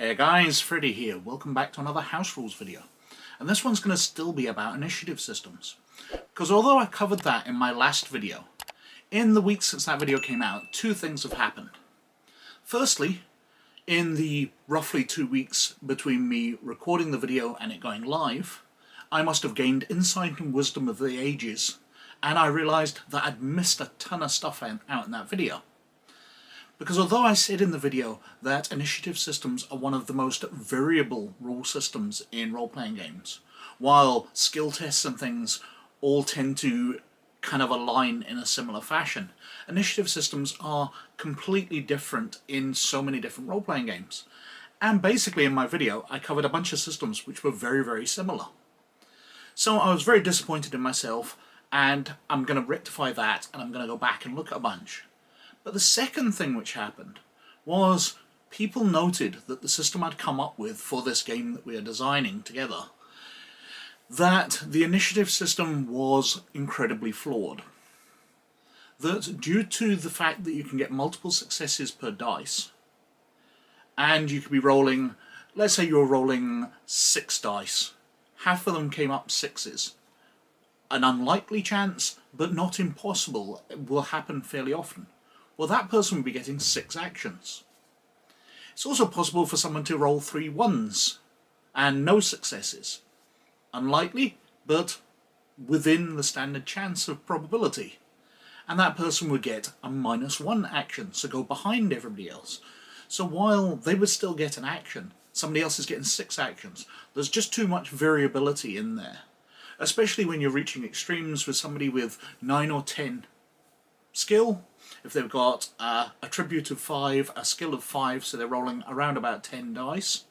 Hey guys, Freddy here. Welcome back to another House Rules video. And this one's going to still be about initiative systems. Because although I covered that in my last video, in the weeks since that video came out, two things have happened. Firstly, in the roughly 2 weeks between me recording the video and it going live, I must have gained insight and wisdom of the ages, and I realised that I'd missed a ton of stuff out in that video. Because although I said in the video that initiative systems are one of the most variable rule systems in role-playing games, while skill tests and things all tend to kind of align in a similar fashion, initiative systems are completely different in so many different role-playing games. And basically in my video I covered a bunch of systems which were very, very similar. So I was very disappointed in myself, and I'm going to rectify that and I'm going to go back and look at a bunch. But the second thing which happened was people noted that the system I'd come up with for this game that we are designing together, that the initiative system was incredibly flawed. That due to the fact that you can get multiple successes per dice, and you could be rolling, let's say you're rolling 6 dice, half of them came up 6s. An unlikely chance, but not impossible, will happen fairly often. Well, that person will be getting 6 actions. It's also possible for someone to roll 3 1s and no successes. Unlikely, but within the standard chance of probability. And that person would get a -1 action, so go behind everybody else. So while they would still get an action, somebody else is getting 6 actions. There's just too much variability in there. Especially when you're reaching extremes with somebody with 9 or 10 skill. If they've got a attribute of 5, a skill of 5, so they're rolling around about 10 dice.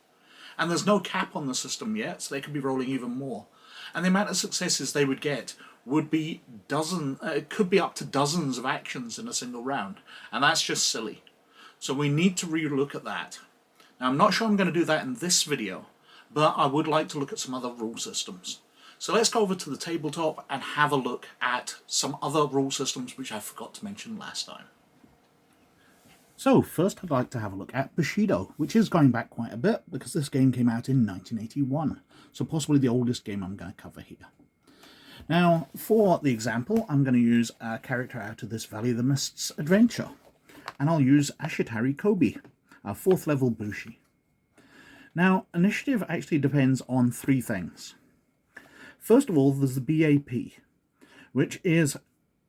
And there's no cap on the system yet, so they could be rolling even more. And the amount of successes they would get would be it could be up to dozens of actions in a single round. And that's just silly. So we need to re-look at that. Now I'm not sure I'm going to do that in this video, but I would like to look at some other rule systems. So let's go over to the tabletop and have a look at some other rule systems which I forgot to mention last time. So first I'd like to have a look at Bushido, which is going back quite a bit because this game came out in 1981, so possibly the oldest game I'm going to cover here. Now for the example I'm going to use a character out of this Valley of the Mists adventure, and I'll use Ashitari Kobe, a 4th level Bushi. Now initiative actually depends on 3 things. First of all, there's the BAP, which is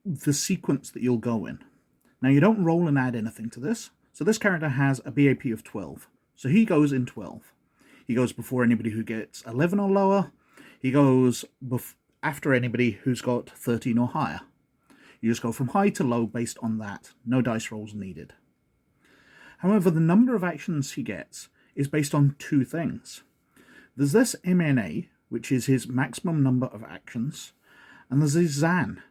the sequence that you'll go in. Now, you don't roll and add anything to this, so this character has a BAP of 12, so he goes in 12. He goes before anybody who gets 11 or lower. He goes after anybody who's got 13 or higher. You just go from high to low based on that. No dice rolls needed. However, the number of actions he gets is based on 2 things. There's this MNA, which is his maximum number of actions, and there's his Zan,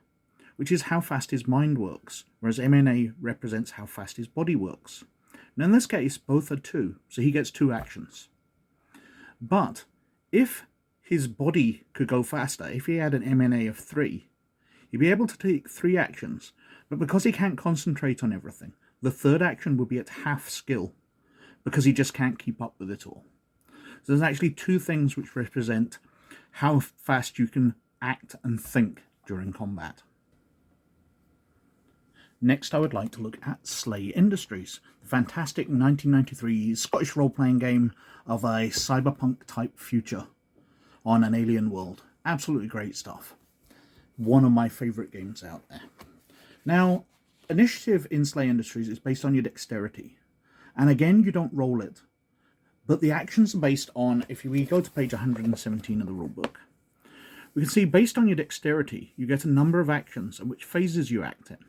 which is how fast his mind works, whereas MNA represents how fast his body works. And in this case, both are 2, so he gets 2 actions. But if his body could go faster, if he had an MNA of 3, he'd be able to take 3 actions, but because he can't concentrate on everything, the 3rd action would be at half skill, because he just can't keep up with it all. So there's actually 2 things which represent how fast you can act and think during combat. Next I would like to look at Slay Industries, the fantastic 1993 Scottish role-playing game of a cyberpunk type future on an alien world. Absolutely great stuff. One of my favourite games out there. Now, initiative in Slay Industries is based on your dexterity, and again you don't roll it. But the actions are based on, if we go to page 117 of the rulebook, we can see based on your dexterity, you get a number of actions and which phases you act in.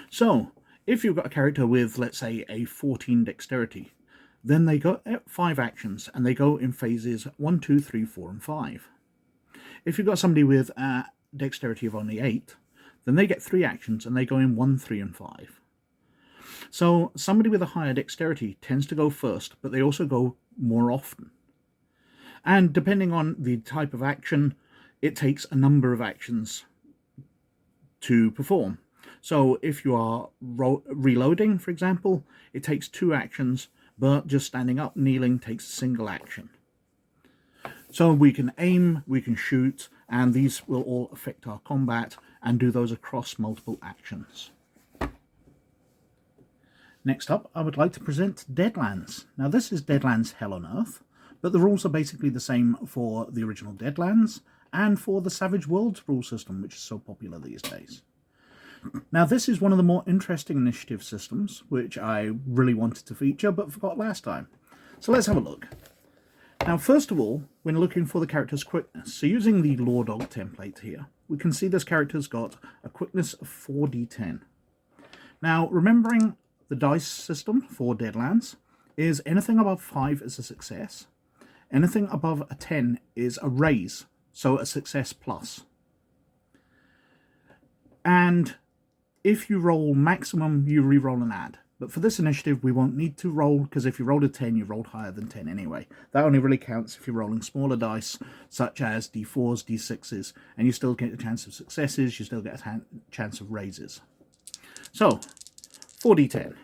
So, if you've got a character with, let's say, a 14 dexterity, then they got 5 actions and they go in phases 1, 2, 3, 4, and 5. If you've got somebody with a dexterity of only 8, then they get 3 actions and they go in 1, 3, and 5. So somebody with a higher dexterity tends to go first, but they also go more often. And depending on the type of action, it takes a number of actions to perform. So if you are reloading, for example, it takes 2 actions, but just standing up, kneeling takes a single action. So we can aim, we can shoot, and these will all affect our combat and do those across multiple actions. Next up, I would like to present Deadlands. Now this is Deadlands Hell on Earth, but the rules are basically the same for the original Deadlands and for the Savage Worlds rule system, which is so popular these days. Now this is one of the more interesting initiative systems, which I really wanted to feature but forgot last time. So let's have a look. Now first of all, when looking for the character's quickness, so using the Law Dog template here, we can see this character's got a quickness of 4d10. Now remembering the dice system for Deadlands is anything above 5 is a success, anything above a 10 is a raise, so a success plus. And if you roll maximum, you re-roll and add. But for this initiative, we won't need to roll, because if you rolled a 10, you rolled higher than 10 anyway. That only really counts if you're rolling smaller dice, such as d4s, d6s, and you still get a chance of successes, you still get a chance of raises. So, 4d10.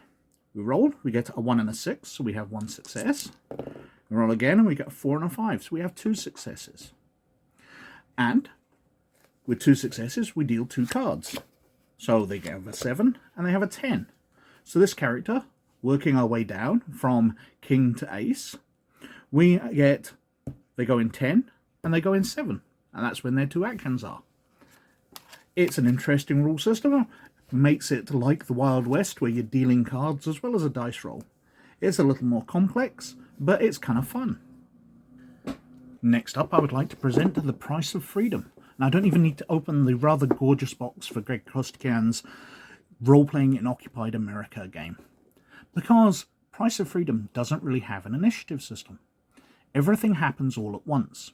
We roll, we get a 1 and a 6, so we have 1 success. We roll again, and we get a 4 and a 5, so we have 2 successes. And, with 2 successes, we deal 2 cards. So they have a 7, and they have a 10. So this character, working our way down from King to Ace, we get, they go in 10 and they go in 7. And that's when their 2 actions are. It's an interesting rule system. Makes it like the Wild West, where you're dealing cards as well as a dice roll. It's a little more complex, but it's kind of fun. Next up, I would like to present The Price of Freedom. Now, I don't even need to open the rather gorgeous box for Greg Kostian's role-playing in occupied America game, because Price of Freedom doesn't really have an initiative system. Everything happens all at once.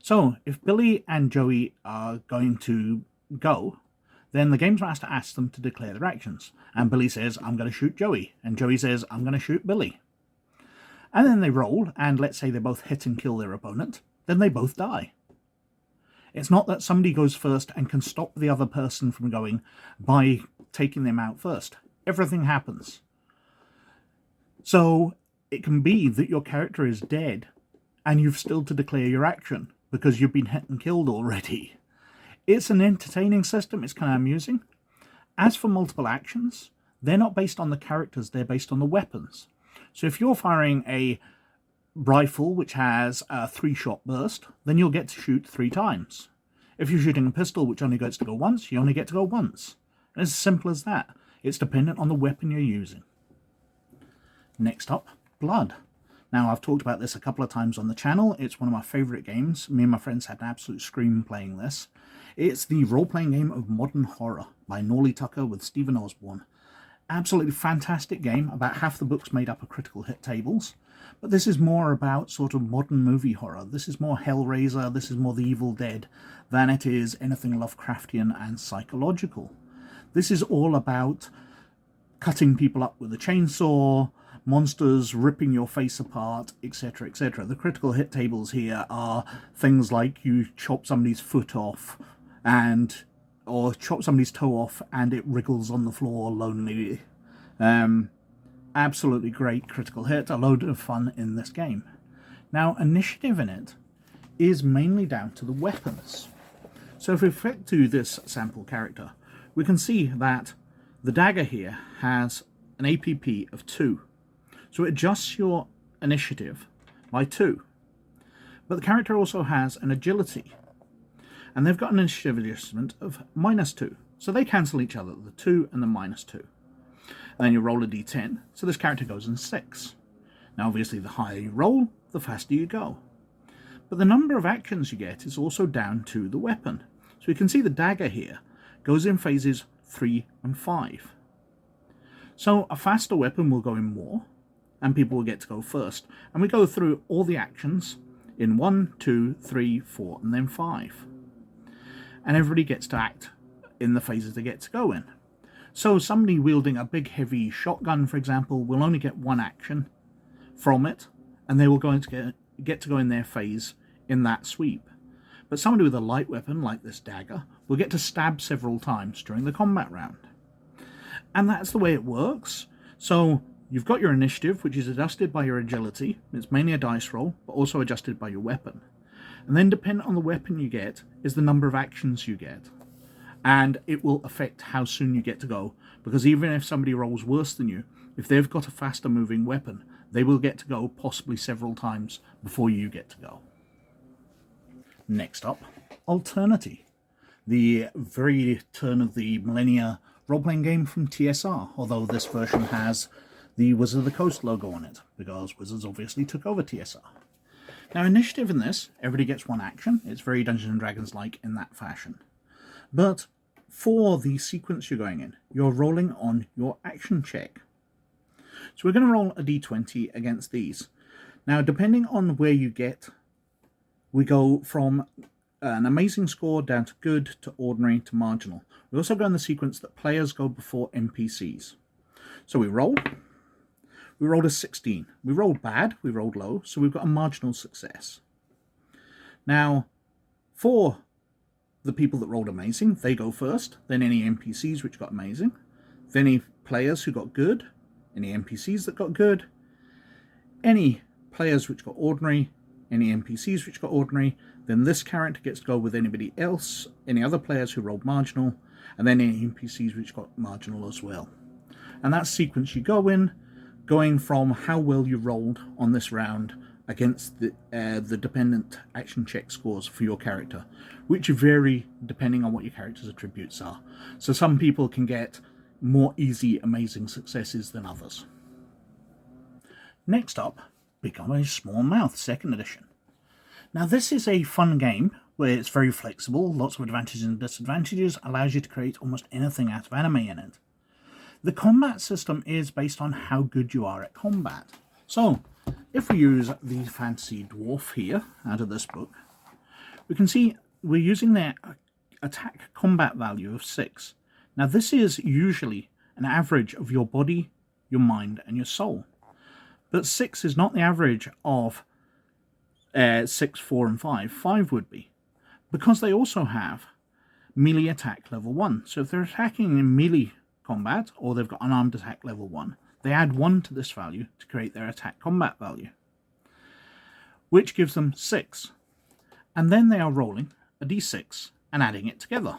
So if Billy and Joey are going to go, then the games master asks them to declare their actions, and Billy says, I'm going to shoot Joey, and Joey says, I'm going to shoot Billy. And then they roll, and let's say they both hit and kill their opponent, then they both die. It's not that somebody goes first and can stop the other person from going by taking them out first. Everything happens. So it can be that your character is dead and you've still to declare your action because you've been hit and killed already. It's an entertaining system. It's kind of amusing. As for multiple actions, they're not based on the characters. They're based on the weapons. So if you're firing a rifle which has a 3-shot burst, then you'll get to shoot 3 times. If you're shooting a pistol which only gets to go once, you only get to go once. And it's as simple as that. It's dependent on the weapon you're using. Next up, Blood. Now, I've talked about this a couple of times on the channel. It's one of my favourite games. Me and my friends had an absolute scream playing this. It's the role-playing game of modern horror by Norley Tucker with Stephen Osborne. Absolutely fantastic game. About half the book's made up of critical hit tables. But this is more about sort of modern movie horror. This is more Hellraiser, this is more The Evil Dead, than it is anything Lovecraftian and psychological. This is all about cutting people up with a chainsaw, monsters ripping your face apart, etc., etc. The critical hit tables here are things like you chop somebody's foot off, or chop somebody's toe off and it wriggles on the floor lonely. Absolutely great critical hit, a load of fun in this game. Now, initiative in it is mainly down to the weapons. So if we flip to this sample character, we can see that the dagger here has an APP of 2. So it adjusts your initiative by 2. But the character also has an agility, and they've got an initiative adjustment of -2. So they cancel each other, the 2 and the -2. And then you roll a d10, so this character goes in 6. Now obviously the higher you roll, the faster you go. But the number of actions you get is also down to the weapon. So you can see the dagger here goes in phases 3 and 5. So a faster weapon will go in more, and people will get to go first. And we go through all the actions in 1, 2, 3, 4, and then 5. And everybody gets to act in the phases they get to go in. So somebody wielding a big heavy shotgun, for example, will only get 1 action from it, and they will get to go in their phase in that sweep. But somebody with a light weapon, like this dagger, will get to stab several times during the combat round. And that's the way it works. So You've got your initiative, which is adjusted by your agility. It's mainly a dice roll, but also adjusted by your weapon. And then depending on the weapon you get is the number of actions you get. And it will affect how soon you get to go, because even if somebody rolls worse than you, if they've got a faster moving weapon, they will get to go possibly several times before you get to go. Next up, Alternity, the very turn of the millennia role-playing game from TSR, although this version has the Wizards of the Coast logo on it, because Wizards obviously took over TSR. Now, initiative in this, everybody gets one action. It's very Dungeons & Dragons-like in that fashion. But for the sequence you're going in, you're rolling on your action check. So we're going to roll a d20 against these. Now, depending on where you get, we go from an amazing score down to good, to ordinary, to marginal. We also go in the sequence that players go before NPCs. So we rolled a 16. We rolled bad, we rolled low, so we've got a marginal success. Now, for the people that rolled amazing, they go first, then any NPCs which got amazing, then any players who got good, any NPCs that got good, any players which got ordinary, any NPCs which got ordinary, then this character gets to go with anybody else, any other players who rolled marginal, and then any NPCs which got marginal as well. And that sequence you go in, going from how well you rolled on this round against the dependent action check scores for your character, which vary depending on what your character's attributes are. So some people can get more easy, amazing successes than others. Next up, Become a Small Mouth, 2nd edition. Now this is a fun game where it's very flexible, lots of advantages and disadvantages, allows you to create almost anything out of anime in it. The combat system is based on how good you are at combat. So, if we use the fantasy dwarf here, out of this book, we can see we're using their attack combat value of 6. Now this is usually an average of your body, your mind, and your soul. But 6 is not the average of 6, 4, and 5. 5 would be. Because they also have melee attack level 1. So if they're attacking in melee combat, or they've got unarmed attack level 1, they add 1 to this value to create their attack combat value, which gives them 6. And then they are rolling a d6 and adding it together.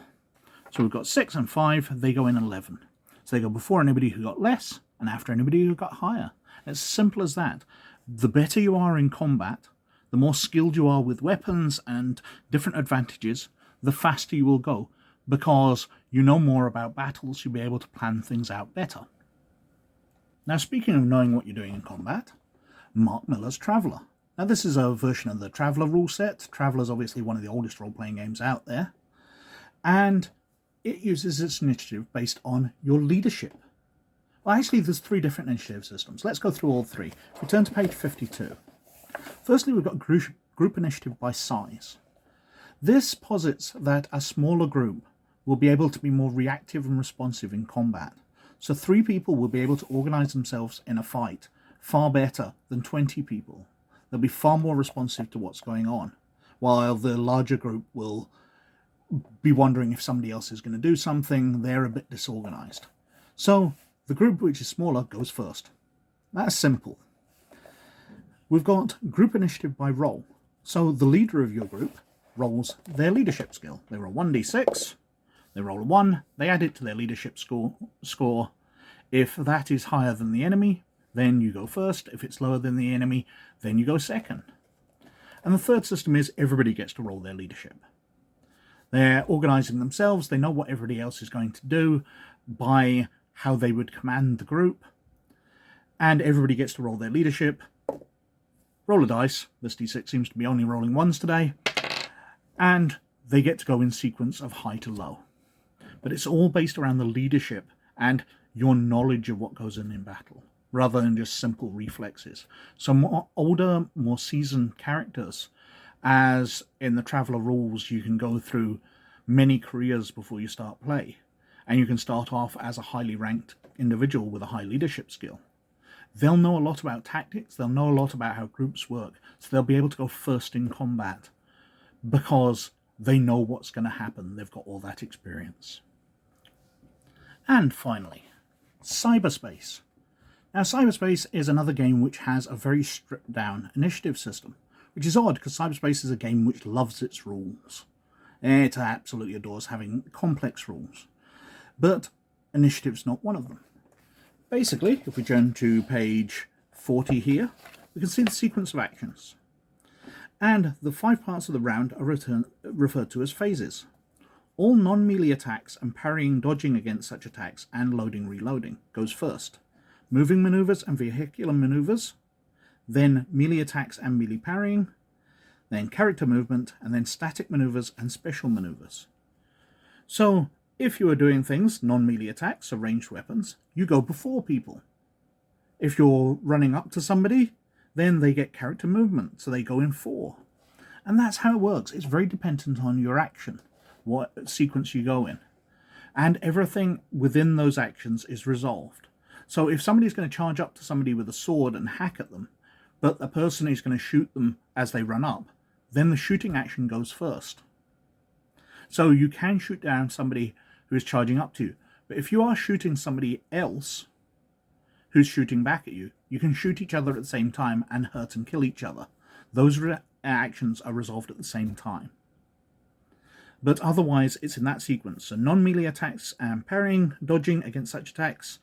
So we've got 6 and 5, they go in 11. So they go before anybody who got less, and after anybody who got higher. It's simple as that. The better you are in combat, the more skilled you are with weapons and different advantages, the faster you will go, because you know more about battles, you'll be able to plan things out better. Now, speaking of knowing what you're doing in combat, Mark Miller's Traveller. Now, this is a version of the Traveller rule set. Traveller is obviously one of the oldest role-playing games out there, and it uses its initiative based on your leadership. Well, actually, there's 3 different initiative systems. Let's go through all 3. If we turn to page 52. Firstly, we've got group initiative by size. This posits that a smaller group will be able to be more reactive and responsive in combat. So 3 people will be able to organize themselves in a fight far better than 20 people. They'll be far more responsive to what's going on, while the larger group will be wondering if somebody else is going to do something. They're a bit disorganized. So the group which is smaller goes first. That's simple. We've got group initiative by roll. So the leader of your group rolls their leadership skill. They roll 1d6, they roll a 1, they add it to their leadership score. If that is higher than the enemy, then you go first. If it's lower than the enemy, then you go second. And the third system is everybody gets to roll their leadership. They're organising themselves, they know what everybody else is going to do by how they would command the group, and everybody gets to roll their leadership. Roll a dice. This d6 seems to be only rolling 1s today. And they get to go in sequence of high to low. But it's all based around the leadership and your knowledge of what goes in battle, rather than just simple reflexes. So more older, more seasoned characters, as in the Traveller rules, you can go through many careers before you start play. And you can start off as a highly ranked individual with a high leadership skill. They'll know a lot about tactics, they'll know a lot about how groups work, so they'll be able to go first in combat because they know what's going to happen. They've got all that experience. And finally, Cyberspace. Now, Cyberspace is another game which has a very stripped down initiative system, which is odd because Cyberspace is a game which loves its rules. It absolutely adores having complex rules, but initiative's not one of them. Basically, if we turn to page 40 here, we can see the sequence of actions. And the 5 parts of the round are referred to as phases. All non-melee attacks and parrying, dodging against such attacks, and loading, reloading goes first. Moving maneuvers and vehicular maneuvers, then melee attacks and melee parrying, then character movement, and then static maneuvers and special maneuvers. So, if you are doing things, non-melee attacks or ranged weapons, you go before people. If you're running up to somebody, then they get character movement, so they go in 4. And that's how it works. It's very dependent on your action, what sequence you go in. And everything within those actions is resolved. So if somebody's going to charge up to somebody with a sword and hack at them, but the person is going to shoot them as they run up, then the shooting action goes first. So you can shoot down somebody who is charging up to you. But if you are shooting somebody else who's shooting back at you, you can shoot each other at the same time and hurt and kill each other. Those actions are resolved at the same time. But otherwise, it's in that sequence. So non-melee attacks and parrying, dodging against such attacks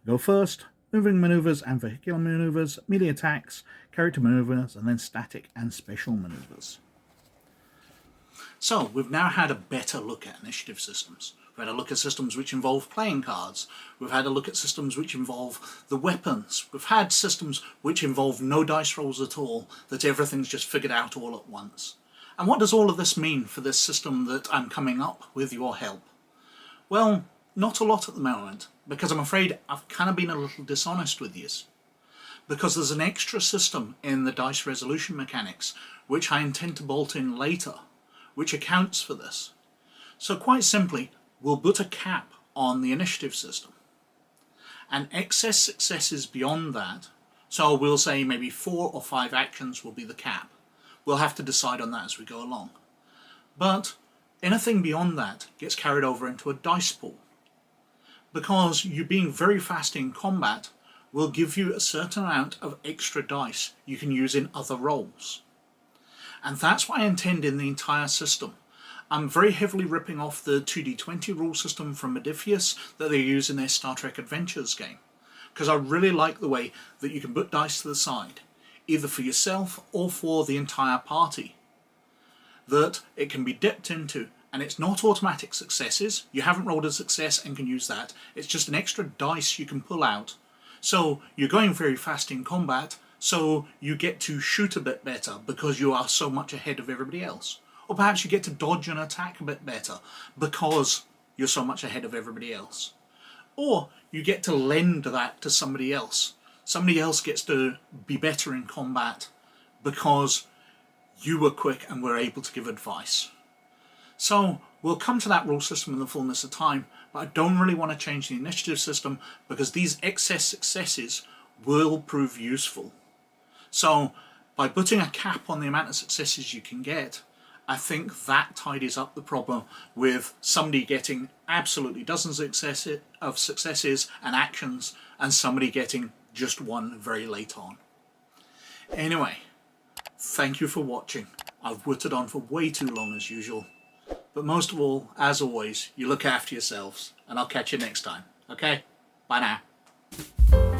go first. Moving maneuvers and vehicular maneuvers, melee attacks, character maneuvers, and then static and special maneuvers. So, we've now had a better look at initiative systems. We've had a look at systems which involve playing cards. We've had a look at systems which involve the weapons. We've had systems which involve no dice rolls at all, that everything's just figured out all at once. And what does all of this mean for this system that I'm coming up with your help? Well, not a lot at the moment, because I'm afraid I've kind of been a little dishonest with you. Because there's an extra system in the dice resolution mechanics, which I intend to bolt in later, which accounts for this. So quite simply, we'll put a cap on the initiative system. And excess successes beyond that, so we'll say maybe 4 or 5 actions will be the cap. We'll have to decide on that as we go along. But anything beyond that gets carried over into a dice pool. Because you being very fast in combat will give you a certain amount of extra dice you can use in other roles. And that's what I intend in the entire system. I'm very heavily ripping off the 2d20 rule system from Modiphius that they use in their Star Trek Adventures game. Because I really like the way that you can put dice to the side, either for yourself or for the entire party. That it can be dipped into, and it's not automatic successes. You haven't rolled a success and can use that. It's just an extra dice you can pull out. So you're going very fast in combat, so you get to shoot a bit better because you are so much ahead of everybody else. Or perhaps you get to dodge and attack a bit better because you're so much ahead of everybody else. Or you get to lend that to somebody else. Somebody else gets to be better in combat because you were quick and were able to give advice. So we'll come to that rule system in the fullness of time, but I don't really want to change the initiative system because these excess successes will prove useful. So by putting a cap on the amount of successes you can get, I think that tidies up the problem with somebody getting absolutely dozens of successes and actions and somebody getting just one very late on. Anyway, thank you for watching. I've whittled on for way too long as usual. But most of all, as always, you look after yourselves, and I'll catch you next time. Okay? Bye now.